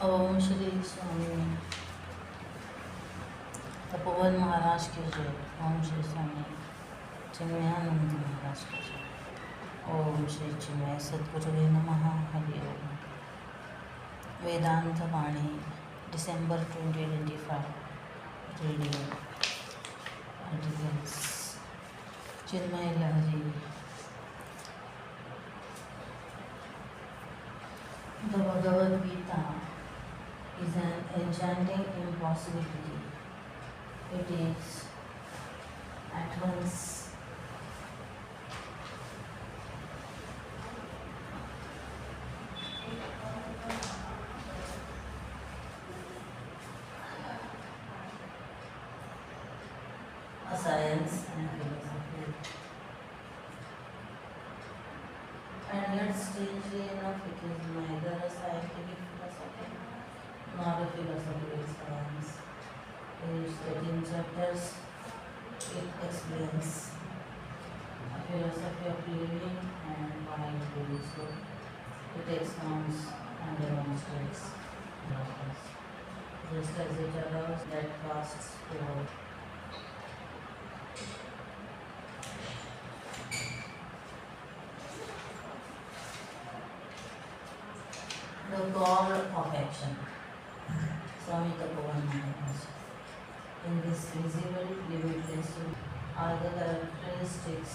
ओम श्री स्वामी तपोवन महाराज की जय। ओम श्री स्वामी चिन्मयानंद महाराज की जय। ओम श्री चिन्मय सद्गुरुवे नमः। Hari Om. Vedanta Vani December 2025 radio articles. Chinmaya Lahari. The Bhagavad Gita is an enchanting impossibility. It is at once a science and philosophy, and yet strangely enough it is neither a scientific philosophy nor a philosophical science. In its 13 chapters, it explains a philosophy of living and why doing so. It expounds and demonstrates miracles, just as it allows that casts forward. The call of action. Swami Tapovan Maharaj. In this visible limitless are the characteristics.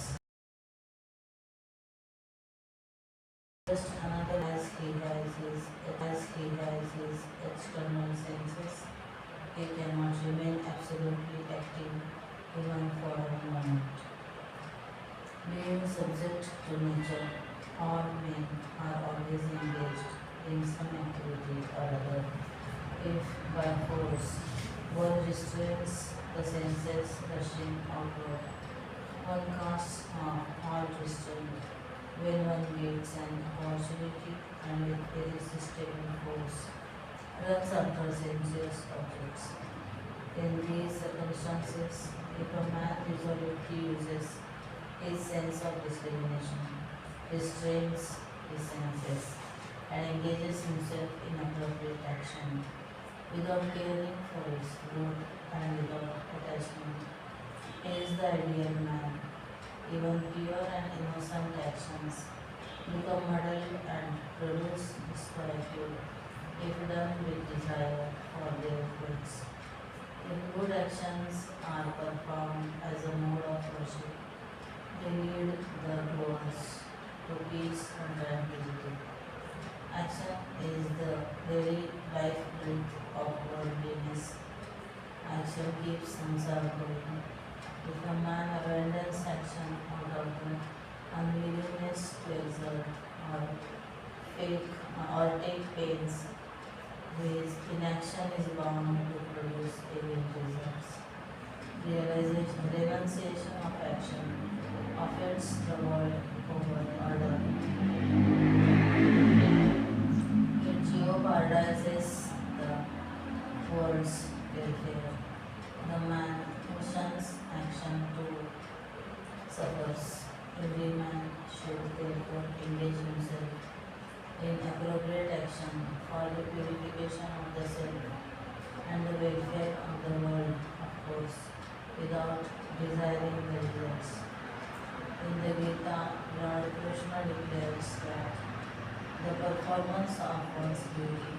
Just another as he has his external senses, he cannot remain absolutely active even for a moment. Being subject to nature, all men are always engaged in some activity or other. If by force one restrains the senses rushing outward, one casts off all restraint when one gets an opportunity and with irresistible force runs after sensuous objects. In these circumstances, if a man resolutely uses his sense of discrimination, restrains his senses, and engages himself in appropriate action without caring for its fruit and without attachment, he is the ideal man. Even pure and innocent actions become muddled and produce disquietude if done with desire for their fruits. If good actions are performed as a mode of worship, they lead the doers to peace and tranquility. Action is the very lifeblood of worldliness. Action keeps samsara going. If a man abandons action out of the unwillingness to exert or take pains, his inaction is bound to produce evil results. Renunciation of action affects the world over order. It jeopardizes the world's welfare. The man who shuns action too suffers. Every man should therefore engage himself in appropriate action for the purification of the self and the welfare of the world, of course, without desiring the results. In the Gita, Lord Krishna declares that the performance of one's duty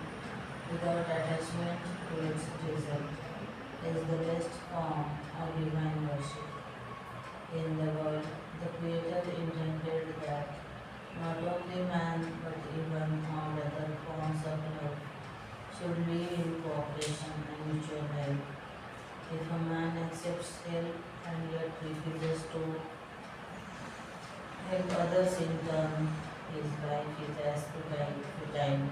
without attachment to its result is the best form of divine worship. In the world, the Creator intended that not only man but even all other forms of life should live in cooperation and mutual help. If a man accepts help and yet refuses to help others in turn, his life is as futile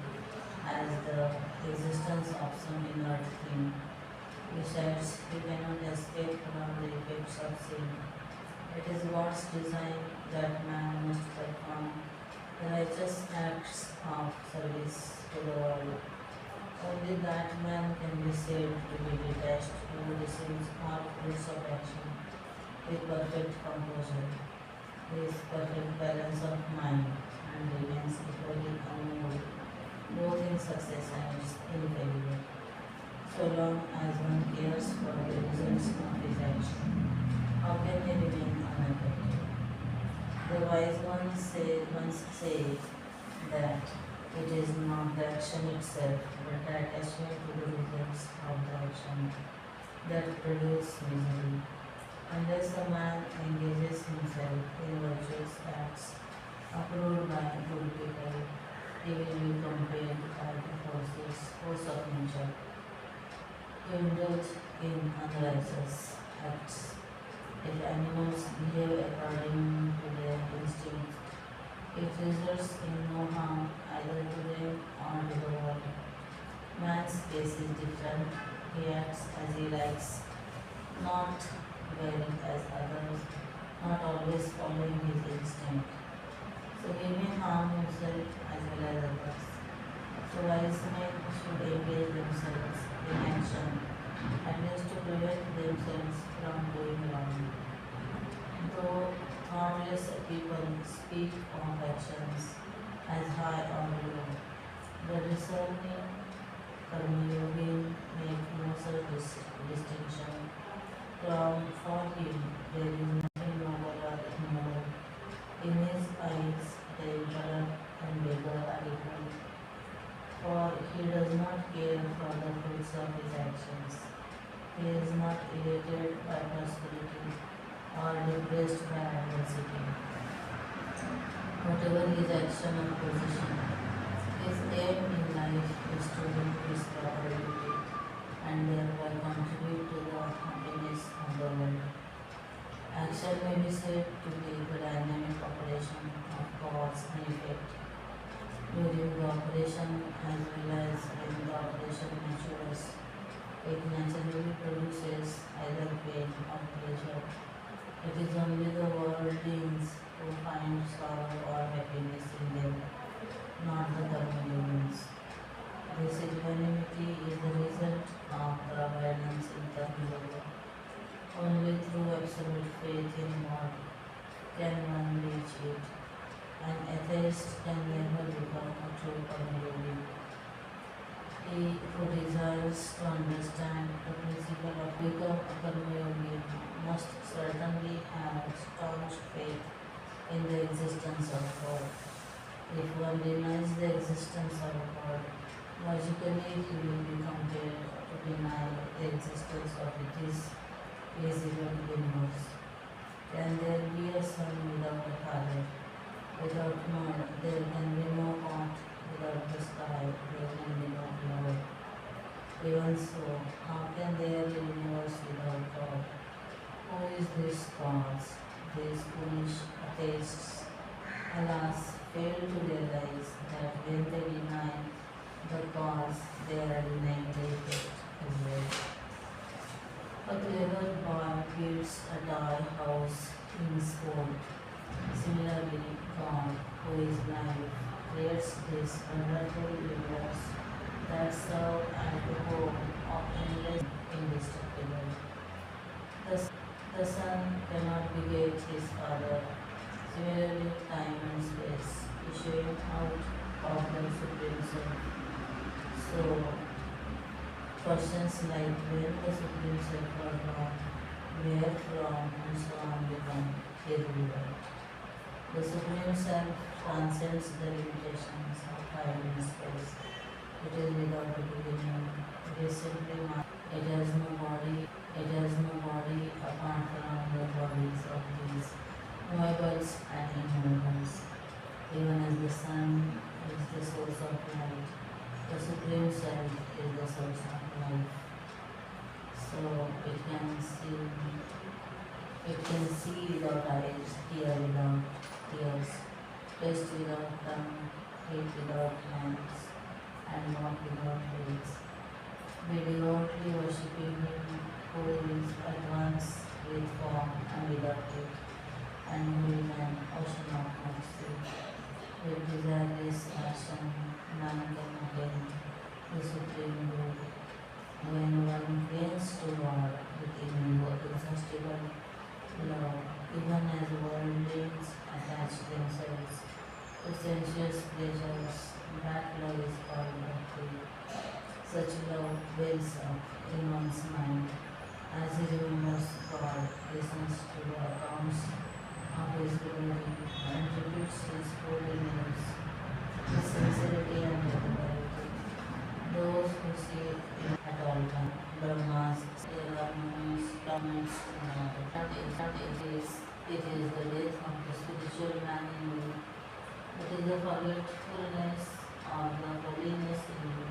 as the existence of some inert thing. Besides, he cannot escape from the effects of sin. It is God's design that man must perform the righteous acts of service to the world. Only that man can be said to be detached who receives all fruits of action with perfect composure, with perfect balance of mind, and remains equally unmoved both in success and in failure, so long as one cares for the results of his action. How can they remain unaffected? The wise once said that it is not the action itself, but the attachment to the results of the action that produce misery. Unless a man engages himself in virtuous acts approved by good people, he will be compelled by the force of nature to indulge in unrighteous acts. If animals behave according to their instincts, it results in no harm either to them or to the world. Man's case is different. He acts as he likes, not well as others, not always following his instinct. So he may harm himself as well as others. So wise men should engage themselves in action, at least to prevent themselves from doing wrong. Though harmless people speak of actions as high or low, the discerning Karma-yogi make no such distinction. For him, there is nothing noble or ignoble. In his eyes, the emperor and beggar are equal, for he does not care for the fruits of his actions. He is not elated by prosperity or depressed by adversity. Whatever his action or position, his aim in life is to do his proper duty and thereby contribute to the happiness of the world. Action may be said to be the dynamic operation of cause and effect. During the operation as well as when the operation matures, it naturally produces either pain or pleasure. It is only the worldlings who find sorrow or happiness in them, not the Karma-yogis. This equanimity is the result of the abundance in Karma-yoga. Only through absolute faith in God can one reach it. An atheist can never become a true Karma-yogi. He who desires to understand the principle of become a Karma-yogi must certainly have staunch faith in the existence of God. If one denies the existence of God, logically he will be compelled to deny the existence of his visible universe. Can there be a son without a father? Without moon, there can be no earth. Without the sky, there can be no cloud. Even so, how can there be a universe without God? Who is this cause? These foolish atheists, alas, fail to realize that when they deny the cause, they are denying the effect as well. A clever boy builds a toy house in school. Similarly, God, who is life, creates this wonderful universe that serve as the home of endless indestructible. The son cannot beget his father. Similarly, time and space issuing out of the Supreme Self. So, questions like where the Supreme Self was born, where from, and so on become irrelevant. The Supreme Self transcends the limitations of time and space. It is without a beginning. It is simply mind. It has no body. It has no body apart from the bodies of these movables and immovables. Even as the sun is the source of light, the Supreme Self is the source of life. So it can see without eyes, hear without ears, taste without tongue, eat without hands, and walk without legs. Be devoutly worshipping Him who is at once with form and without it, and who is an ocean of mercy. With desireless action, none can attain the supreme good. When one clings to God with inexhaustible love, even as worldlings attach themselves to sensuous pleasures, That love is called bhakti. Such love builds up in one's mind as he remembers God, listens to the accounts of his glory, and repeats his holy names with sincerity and regularity. Those who see it at all times, Brahmas, there are moments in our it is the death of the spiritual man in you. It is the forgetfulness of the holiness in you.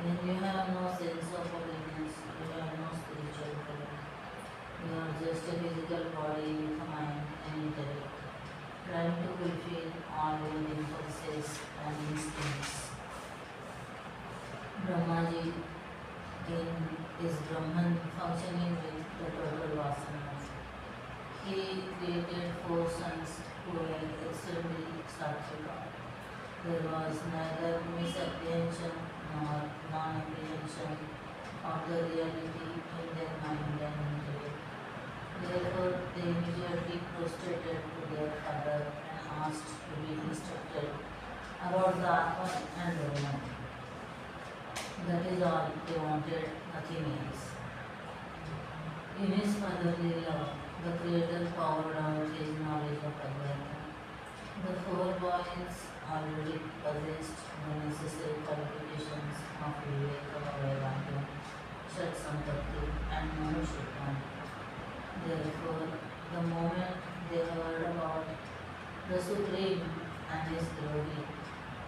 When you have no sense of holiness, you have no spiritual power. You are just a physical body with a mind and intellect, trying to fulfill all your impulses and instincts. Brahmaji is Brahman functioning with the total vasanas. He created four sons who were extremely sattvic. There was neither misapprehension nor non-apprehension of the reality in their mind and intellect. Therefore, they immediately prostrated to their father and asked to be instructed about the Atman and Brahman. That is all they wanted, nothing else. In his fatherly love, the Creator poured out his knowledge of Advaita. The four boys already possessed the necessary qualifications of Viveka, Vedanta, Shat Sampatti, and Manushyatam. Therefore, the moment they heard about the Supreme and his glory,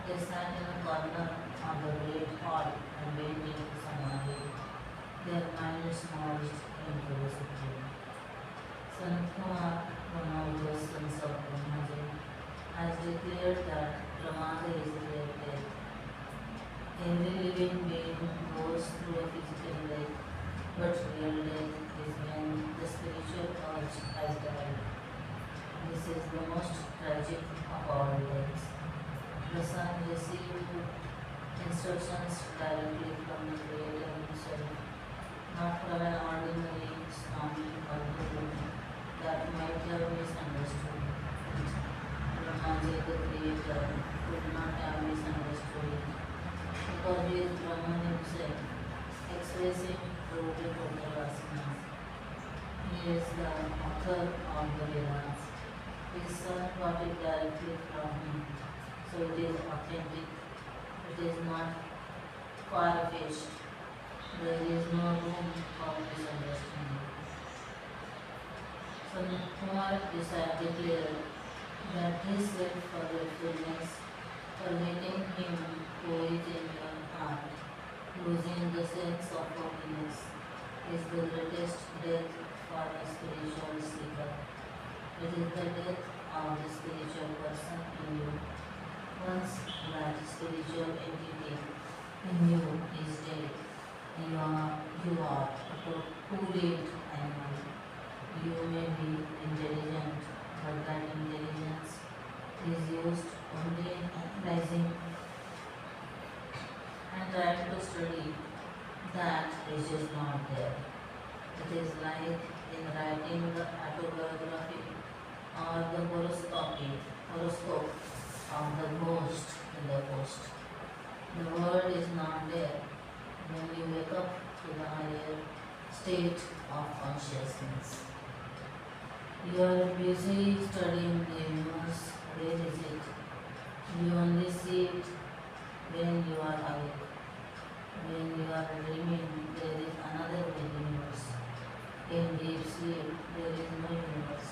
they sat in a corner of the great hall and went into Samadhi. Their minds merged into the Supreme. Sanat Kumar, one of those sons of Brahmaji, has declared that Pramada is real death. Every living being goes through a physical death, but real death is when the spiritual urge has died. This is the most tragic of all deaths. The son received instructions directly from the Creator himself, not from an ordinary Swami or Guru that might have misunderstood. Brahmaji, the Creator, could not have misunderstood it, because he is Brahman himself, expressing truly total vasanas. He is the author of the Vedas. His son got it directly from him, so it is authentic. It is not far-fetched. There is no room for misunderstanding. So Kumar declared that his self-forgetfulness, forgetting him who is in your heart, losing the sense of holiness, is the greatest death for a spiritual seeker. It is the death of the spiritual person in you. Once that spiritual entity in you is dead, you are too late animal. You may be intelligent, but that intelligence is used only in analyzing and trying to study that which is not there. It is like in writing the autobiography or the horoscope of the ghost in the post. The word is not there when you wake up to the higher state of consciousness. You are busy studying the universe. Where is it? You only see it when you are awake. When you are dreaming, there is another universe. In deep sleep, there is no universe.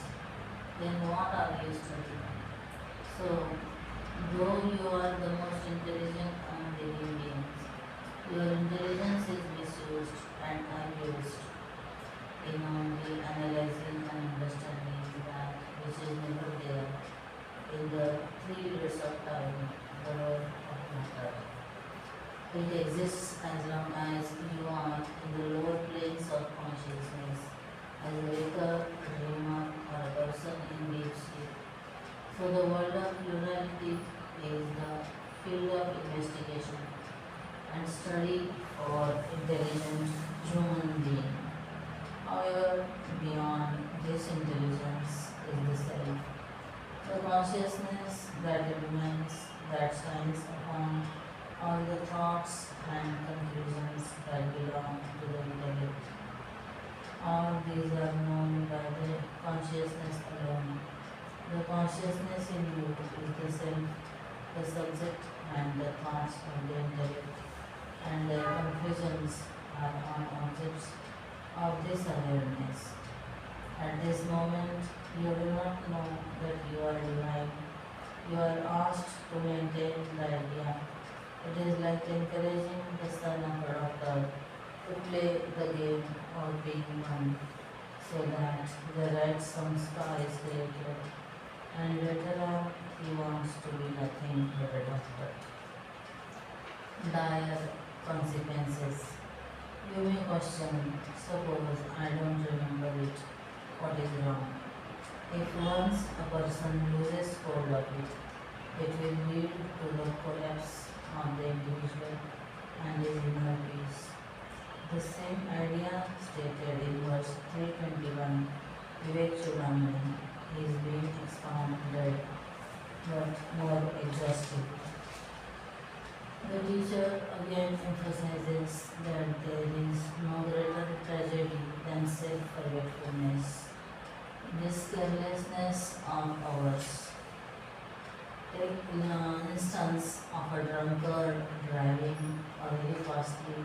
Then what are you studying? So, though you are the most intelligent among living beings, your intelligence is misused and unused in only analyzing and understanding that which is never there in the 3 years of time, the world of matter. It exists as long as you are in the lower planes of consciousness, as a waker, a dreamer, or a person in deep sleep. So the world of plurality is the field of investigation and study for intelligent human being. However, beyond this intelligence is the self, the consciousness that remains that shines upon all the thoughts and conclusions that belong to the intellect. All these are known by the consciousness alone. The consciousness in you is the self, the subject, and the thoughts of the intellect, and their conclusions are on objects of this awareness. At this moment, you do not know that you are divine. You are asked to maintain the idea. It is like encouraging the son of a doctor to play the game of being one, so that the right some star is created, and later on he wants to be nothing but a doctor. Dire consequences. You may question, suppose I don't remember it, what is wrong? If once a person loses hold of it, it will lead to the collapse of the individual and his inner peace. The same idea stated in verse 321, Vivek Chudamani, is being expounded but more exhaustive. The teacher again emphasizes that there is no greater tragedy than self-forgetfulness. This carelessness of ours. Take instance of a drunkard driving a very fastly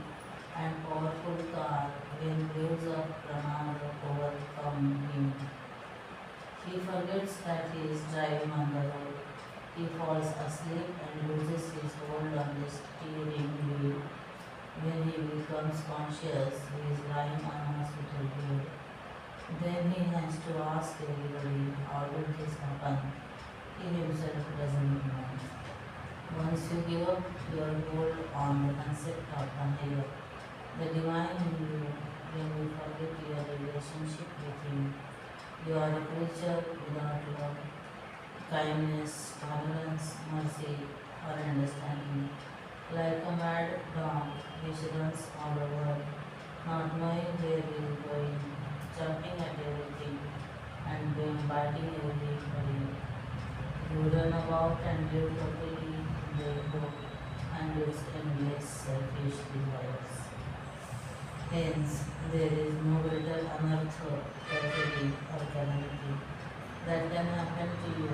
and powerful car when waves of pramada overcome him. He forgets that he is driving on the road. He falls asleep and loses his hold on the steering wheel. When he becomes conscious, he is lying on a hospital bed. Then he has to ask everybody, how did this happen? He himself doesn't know. Once you give up your hold on the concept of the higher, the divine in you, when you forget your relationship with him, you are a creature without love, kindness, tolerance, mercy, or understanding, like a mad dog which runs all over, not knowing where he is going, jumping at everything, and biting everybody. You run about and live totally in the ego and its endless selfish desires. Hence, there is no greater anartha, tragedy, or calamity that can happen to you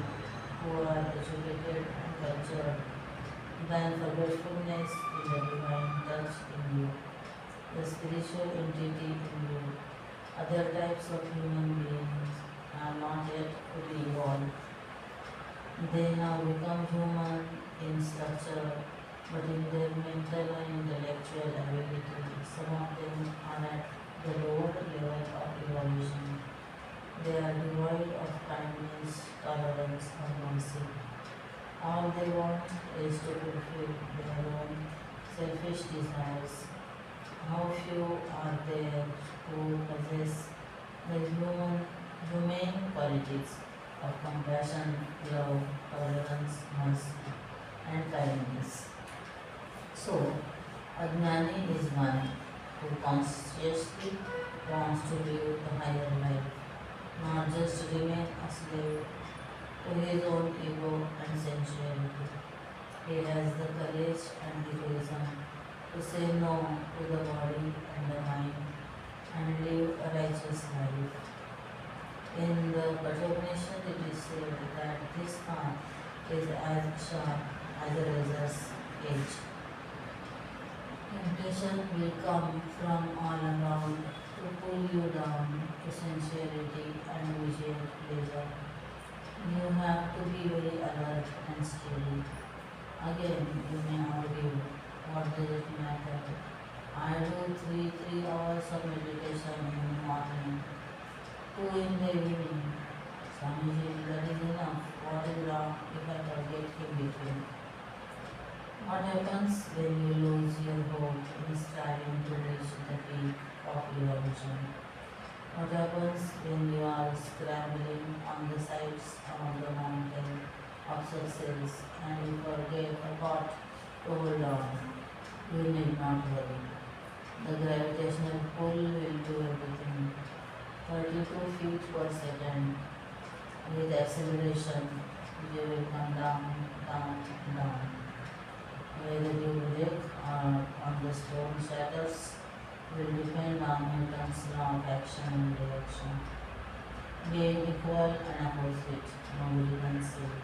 who are educated and cultured than forgetfulness with the divine touch in you, the spiritual entity in you. Other types of human beings are not yet fully evolved. They have become human in structure, but in their mental and intellectual ability, some of them are at the lower level of evolution. They are devoid of kindness, tolerance, or mercy. All they want is to fulfill their own selfish desires. How few are there who possess the humane qualities of compassion, love, tolerance, mercy, and kindness? So, a jnani is one who consciously wants to live the higher life, not just remain a slave to his own ego and sensuality. He has the courage and the wisdom to say no to the body and the mind and live a righteous life. In the Kathopanishad it is said that this path is as sharp as a razor's edge. Temptation will come from all around to pull you down to sensuality and visual pleasure. You have to be very alert and steady. Again, you may argue, what does it matter? I do 3 hours of meditation in the morning, 2 in the evening. Swamiji, that is enough. What is wrong if I forget in between? What happens when you lose your hope in striving to reach the peak of evolution? What happens when you are scrambling on the sides of the mountain of success and you forget a pot to hold on? You need not worry. The gravitational pull will do everything. 32 feet per second with acceleration you will come down, down, down. Whether you live on the stone shadows will depend on Newton's law of action and reaction. Being equal and opposite, nobody can see it.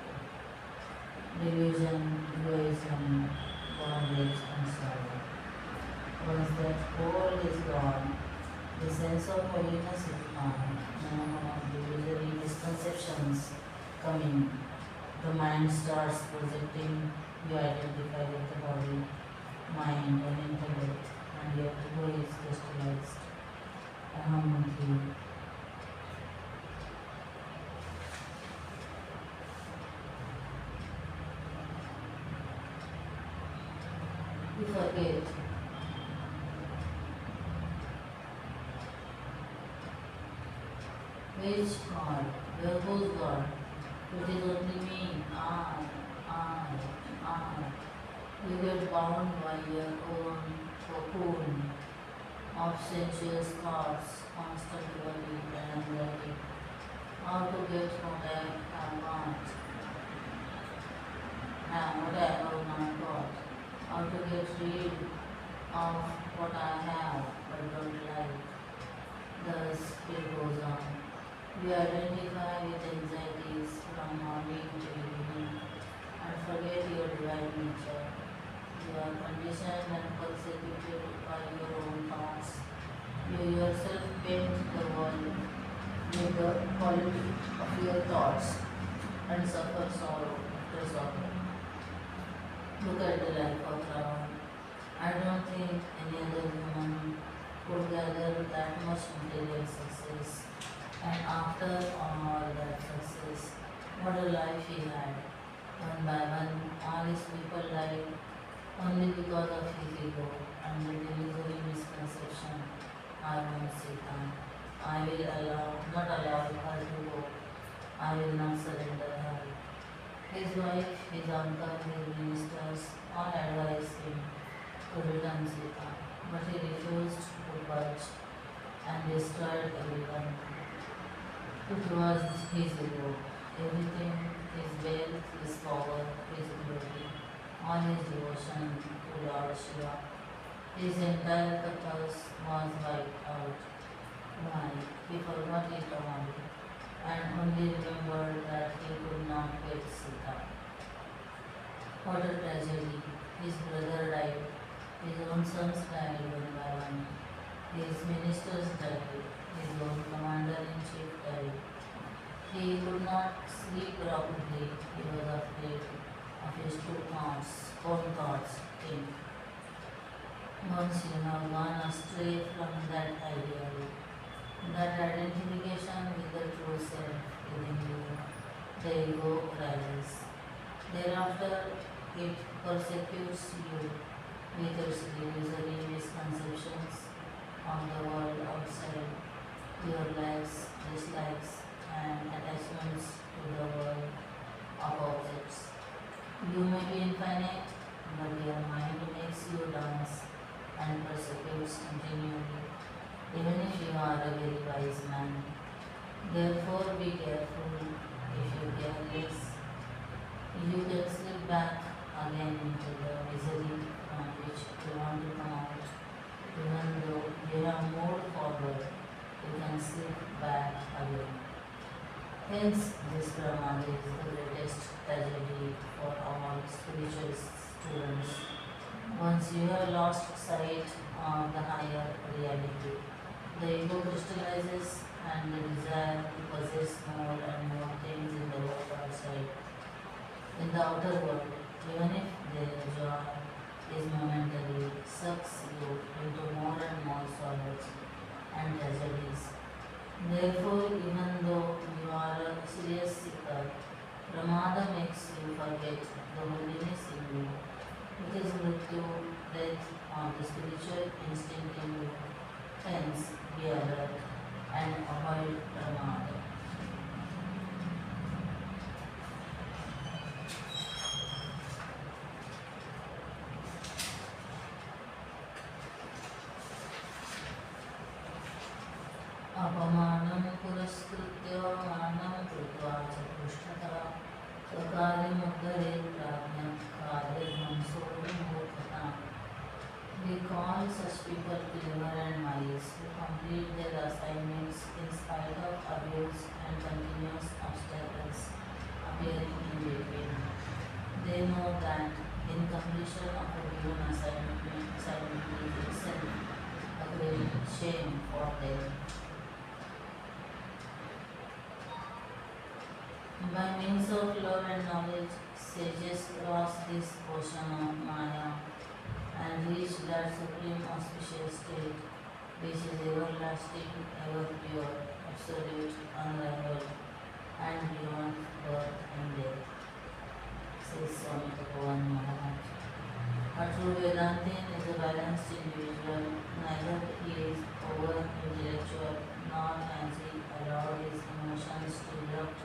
Delusion, egoism, bondage, and sorrow. Once that whole is gone, the sense of holiness is gone. No more illusory misconceptions coming. The mind starts projecting. You identify with the body, mind, and intellect, and your ego is crystallized. Ahamati. You forget. Which God? Where goes God? It is only me, I. You get bound by your own cocoon of sensuous thoughts, constant worry and anxiety. How to get what I have not, what I have not got. How to get rid of what I have but don't like. Thus it goes on. We identify with anxieties from morning to evening and forget your divine nature. You are conditioned and persecuted by your own thoughts. You yourself paint the world with the quality of your thoughts and suffer sorrow after sorrow. Look at the life of Ram. I don't think any other human could gather that much material success. And after all that success, what a life he had. One by one, all his people died only because of his ego and the illusory misconception, I won't Sita. I will not allow her to go. I will not surrender her. His wife, his uncle, his ministers all advised him to return Sita, but he refused to budge and destroyed everyone. It was his ego. Everything, his wealth, his power, his glory, all his devotion to Lord Shiva. His entire purpose was wiped out. Why? He forgot it all and only remembered that he could not get Sita. What a tragedy. His brother died. His own sons died one by one. His ministers died. His own commander-in-chief died. He could not sleep properly. He was afraid of his own thoughts. Think. Once you have gone astray from that ideal, that identification with the true self within you, the ego arises. Thereafter, it persecutes you with its illusory misconceptions of the world outside, your likes, dislikes, and attachments to the world of objects. You may be infinite, but your mind makes you dance and persecutes continually, even if you are a very wise man. Therefore, be careful. If you care less, you can slip back again into the misery from which you want to come out. Even though you have moved forward, you can slip back again. Hence, this Brahma is the greatest tragedy for all spiritual students. Once you have lost sight of the higher reality, the ego crystallizes and the desire to possess more and more things in the world outside. In the outer world, even if their joy is momentary, sucks you into more and more sorrows and tragedies. Therefore, even though you are a serious seeker, Pramada makes you forget the holiness in you. It is mrityu, death of the spiritual instinct in you. Hence, be alert and avoid Pramada. अपमानं पुरस्कृत्य assignments in spite of abuse and continuous obstacles appearing in between. They know that incompletion of a given assignment is itself a great shame for them. By means of love and knowledge, sages cross this ocean of Maya and reach that supreme auspicious state which is everlasting, ever pure, absolute, unrivaled, and beyond birth and death, says Swami Bhagavan Maharaj. A true Vedantin is a balanced individual, neither he is over intellectual nor has he allowed his emotions to erupt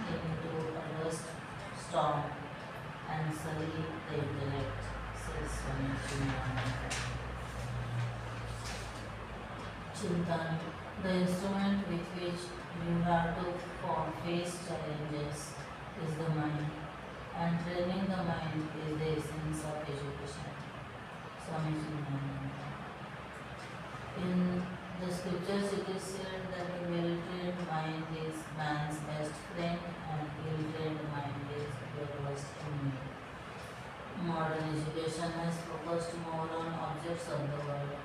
into a dust storm and sully the intellect, says Swami Chidananda. Chintan, the instrument with which you have to face challenges is the mind, and training the mind is the essence of education. Swami Chidananda. In the scriptures it is said that a well-trained mind is man's best friend and ill-trained mind is your worst enemy. Modern education has focused more on objects of the world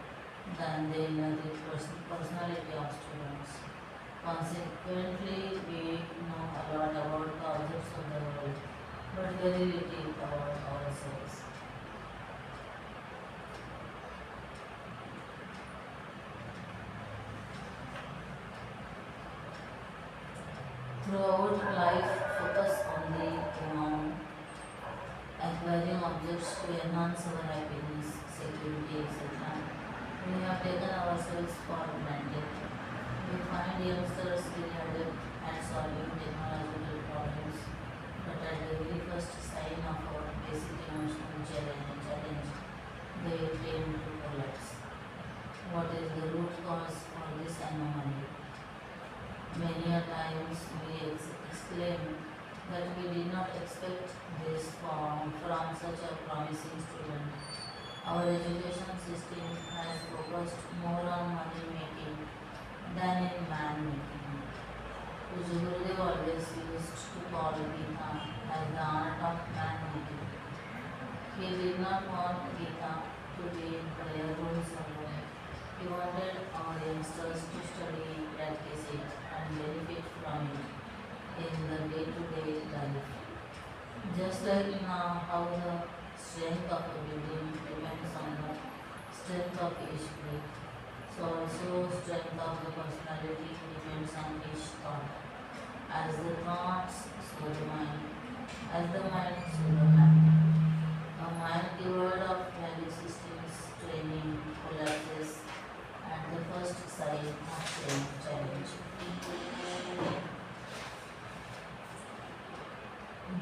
than the inner personality of students. Consequently, we know a lot about the objects of the world, but very little about ourselves. Throughout life, focus on the acquiring objects to enhance our happiness, security, etc. We have taken ourselves for granted. We find youngsters very adept at solving technological problems, but at the very first sign of our basic emotional challenge, they tend to collapse. What is the root cause for this anomaly? Many a times we exclaim that we did not expect this from such a promising student. Our education system has focused more on money making than in man making. Gurudev always used to call Gita as the art of man making. He did not want Gita to be in prayer rooms alone. He wanted our youngsters to study, practice it, and benefit from it in the day-to-day life. Just like now how the strength of a building depends on the strength of each brick, so also strength of the personality depends on each thought. As the thoughts, so the mind. As the mind, so the man. A mind devoid of value systems training collapses at the first sign of challenge.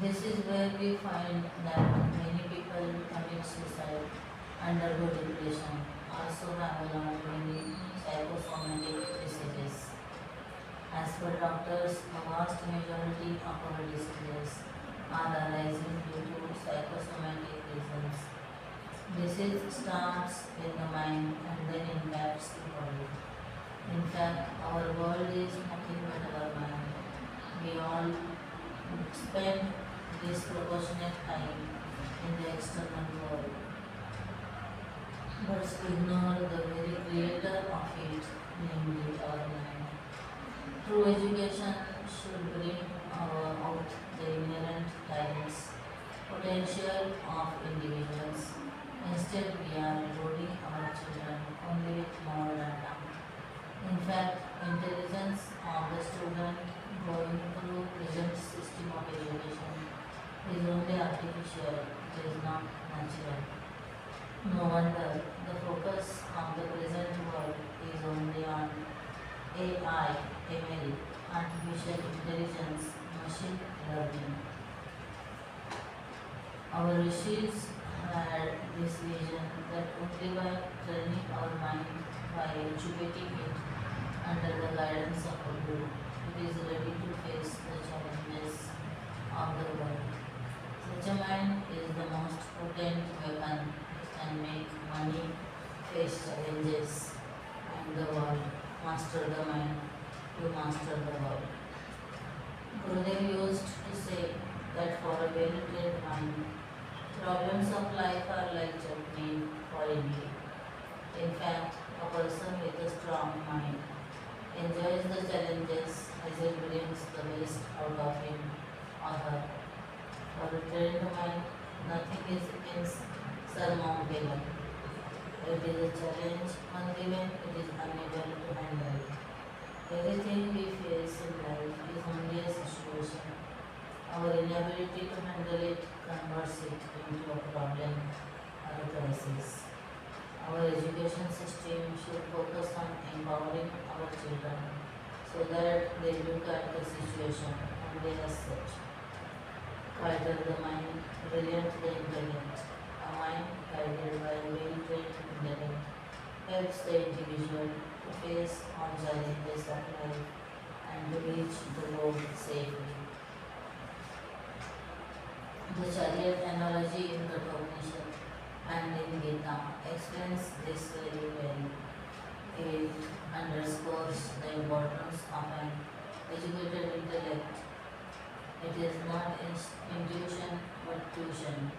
This is where we find that many people commit suicide, undergo depression, also have learned many psychosomatic diseases. As per doctors, a vast majority of our diseases are arising due to psychosomatic reasons. Disease starts in the mind and then impacts the body. In fact, our world is nothing but our mind. We all spend disproportionate time in the external world, but ignore the very creator of it, namely our mind. True education should bring out the inherent talents, potential of individuals. Instead, we are loading our children only with more data. In fact, intelligence of the student going through present system of education is only artificial, it is not natural. No wonder the focus of the present world is only on AI, ML, artificial intelligence, machine learning. Our rishis had this vision that only by training our mind, by educating it under the guidance of a guru, it is ready to face the challenges of the world. Such a mind is the most potent weapon which can make money, face challenges, and the world. Master the challenges as it brings the best out of him or her. For a trained mind, nothing is insurmountable. It is a challenge ungiven, it is unable to handle. Everything we face in life is only a situation. Our inability to handle it converts it into a problem or a crisis. Our education system should focus on empowering our children so that they look at the situation only as such. Quieter the mind, brilliant the intellect. A mind guided by a well-trained intellect helps the individual to face all challenges of life and to reach the goal safely. The chariot analogy in the Upanishad and in Gita explains this very well. It underscores the importance of an educated intellect. It is not intuition but tuition,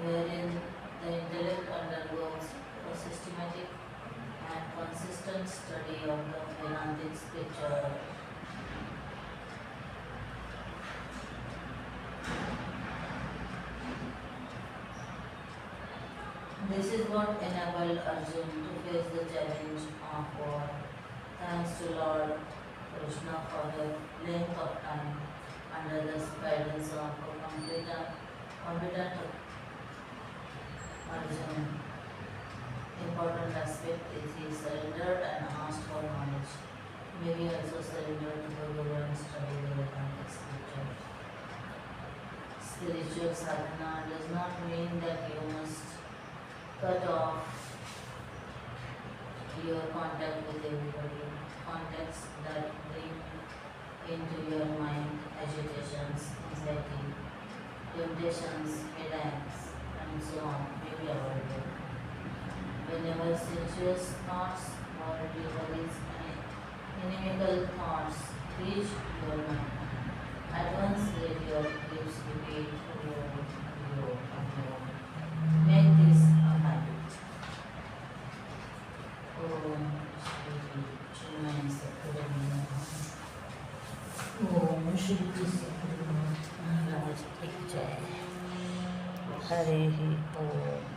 wherein the intellect undergoes a systematic and consistent study of the Vedantic scripture. This is what enabled Arjun to face the challenge of war. Thanks to Lord Krishna for the length of time under the guidance of a competent Arjun. Important aspect is he surrendered and asked for knowledge. May we also surrender to the Guru and study the Vedantic scripture. Spiritual sadhana does not mean that you must cut off your contact with everybody. Contacts that bring into your mind agitations, anxiety, temptations, headaches, and so on may be avoided. Whenever sensuous thoughts, worldly worries, and inimical thoughts reach your mind, at once let your lips repeat yo. Make this a habit. Om Shri Chinmaya Satguru Om Shri Satguru Maharaj Ki Jai. Hare Om.